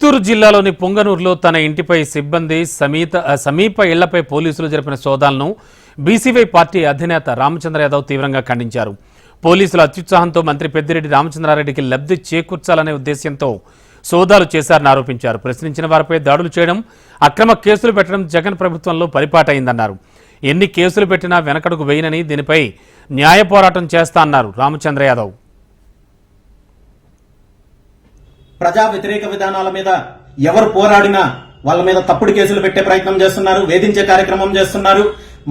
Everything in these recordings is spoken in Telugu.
చిత్తూరు జిల్లాలోని పొంగనూరులో తన ఇంటిపై సిబ్బంది సమీప ఇళ్లపై పోలీసులు జరిపిన సోదాలను బీసీవై పార్టీ అధినేత రామచంద్ర యాదవ్ తీవ్రంగా ఖండించారు. పోలీసుల అత్యుత్సాహంతో మంత్రి పెద్దిరెడ్డి రామచంద్రారెడ్డికి లబ్ధి చేకూర్చాలనే ఉద్దేశ్యంతో సోదాలు చేశారని ఆరోపించారు. ప్రశ్నించిన వారిపై దాడులు చేయడం, అక్రమ కేసులు పెట్టడం జగన్ ప్రభుత్వంలో పరిపాటైందన్నారు. ఎన్ని కేసులు పెట్టినా వెనకడుగు వేయనని, దీనిపై న్యాయ పోరాటం చేస్తా అన్నారు రామచంద్ర యాదవ్. ప్రజా వ్యతిరేక విధానాల మీద ఎవరు పోరాడినా వాళ్ళ మీద తప్పుడు కేసులు పెట్టే ప్రయత్నం చేస్తున్నారు, వేధించే కార్యక్రమం చేస్తున్నారు.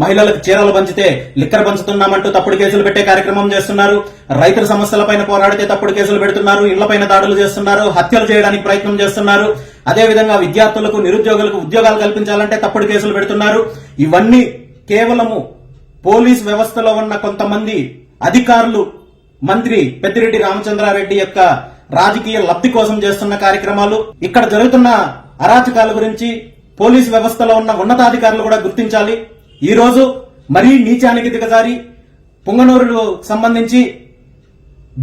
మహిళలకు చీరలు పంచితే లిక్కర్ పంచుతున్నామంటూ తప్పుడు కేసులు పెట్టే కార్యక్రమం చేస్తున్నారు. రైతుల సమస్యలపైన పోరాడితే తప్పుడు కేసులు పెడుతున్నారు, ఇళ్లపైన దాడులు చేస్తున్నారు, హత్యలు చేయడానికి ప్రయత్నం చేస్తున్నారు. అదేవిధంగా విద్యార్థులకు, నిరుద్యోగులకు ఉద్యోగాలు కల్పించాలంటే తప్పుడు కేసులు పెడుతున్నారు. ఇవన్నీ కేవలము పోలీస్ వ్యవస్థలో ఉన్న కొంతమంది అధికారులు, మంత్రి పెద్దిరెడ్డి రామచంద్రారెడ్డి యొక్క రాజకీయ లబ్ధి కోసం చేస్తున్న కార్యక్రమాలు. ఇక్కడ జరుగుతున్న అరాచకాల గురించి పోలీస్ వ్యవస్థలో ఉన్న ఉన్నతాధికారులు కూడా గుర్తించాలి. ఈ రోజు మరీ నీచానికి దిగజారి పొంగనూరు సంబంధించి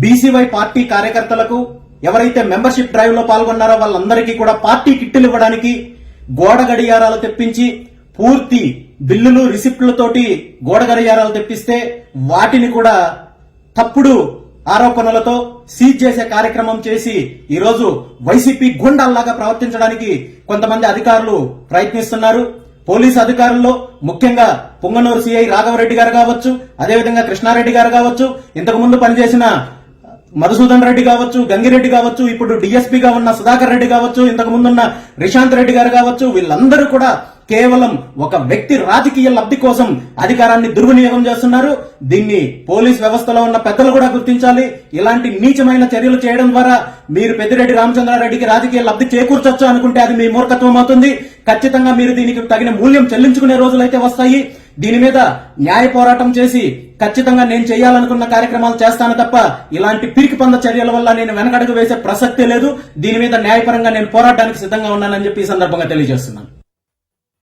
బీసీవై పార్టీ కార్యకర్తలకు ఎవరైతే మెంబర్షిప్ డ్రైవ్ లో పాల్గొన్నారో వాళ్ళందరికీ కూడా పార్టీ కిట్టులు ఇవ్వడానికి గోడ గడియారాలు తెప్పించి, పూర్తి బిల్లులు రిసిప్ట్లతోటి గోడ గడియారాలు తెప్పిస్తే వాటిని కూడా తప్పుడు ఆరోపణలతో సీజ్ చేసే కార్యక్రమం చేసి ఈరోజు వైసీపీ గుండాల్లాగా ప్రవర్తించడానికి కొంతమంది అధికారులు ప్రయత్నిస్తున్నారు. పోలీసు అధికారుల్లో ముఖ్యంగా పొంగనూరు సిఐ రాఘవరెడ్డి గారు కావచ్చు, అదేవిధంగా కృష్ణారెడ్డి గారు కావచ్చు, ఇంతకు ముందు పనిచేసిన మధుసూదన్ రెడ్డి కావచ్చు, గంగిరెడ్డి కావచ్చు, ఇప్పుడు డిఎస్పీగా ఉన్న సుధాకర్ రెడ్డి కావచ్చు, ఇంతకు ముందున్న రిషాంత్ రెడ్డి గారు కావచ్చు, వీళ్ళందరూ కూడా కేవలం ఒక వ్యక్తి రాజకీయ లబ్ధి కోసం అధికారాన్ని దుర్వినియోగం చేస్తున్నారు. దీన్ని పోలీస్ వ్యవస్థలో ఉన్న పెద్దలు కూడా గుర్తించాలి. ఇలాంటి నీచమైన చర్యలు చేయడం ద్వారా మీరు పెద్దిరెడ్డి రామచంద్రారెడ్డికి రాజకీయ లబ్ధి చేకూర్చొచ్చు అనుకుంటే అది మీ మూర్ఖత్వం అవుతుంది. ఖచ్చితంగా మీరు దీనికి తగిన మూల్యం చెల్లించుకునే రోజులైతే వస్తాయి. దీని మీద న్యాయ పోరాటం చేసి ఖచ్చితంగా నేను చేయాలనుకున్న కార్యక్రమాలు చేస్తాను తప్ప ఇలాంటి పిరికి పంద చర్యల వల్ల నేను వెనకడుగు వేసే ప్రసక్తే లేదు. దీని మీద న్యాయపరంగా నేను పోరాటానికి సిద్ధంగా ఉన్నానని చెప్పి ఈ సందర్భంగా తెలియజేస్తున్నాను.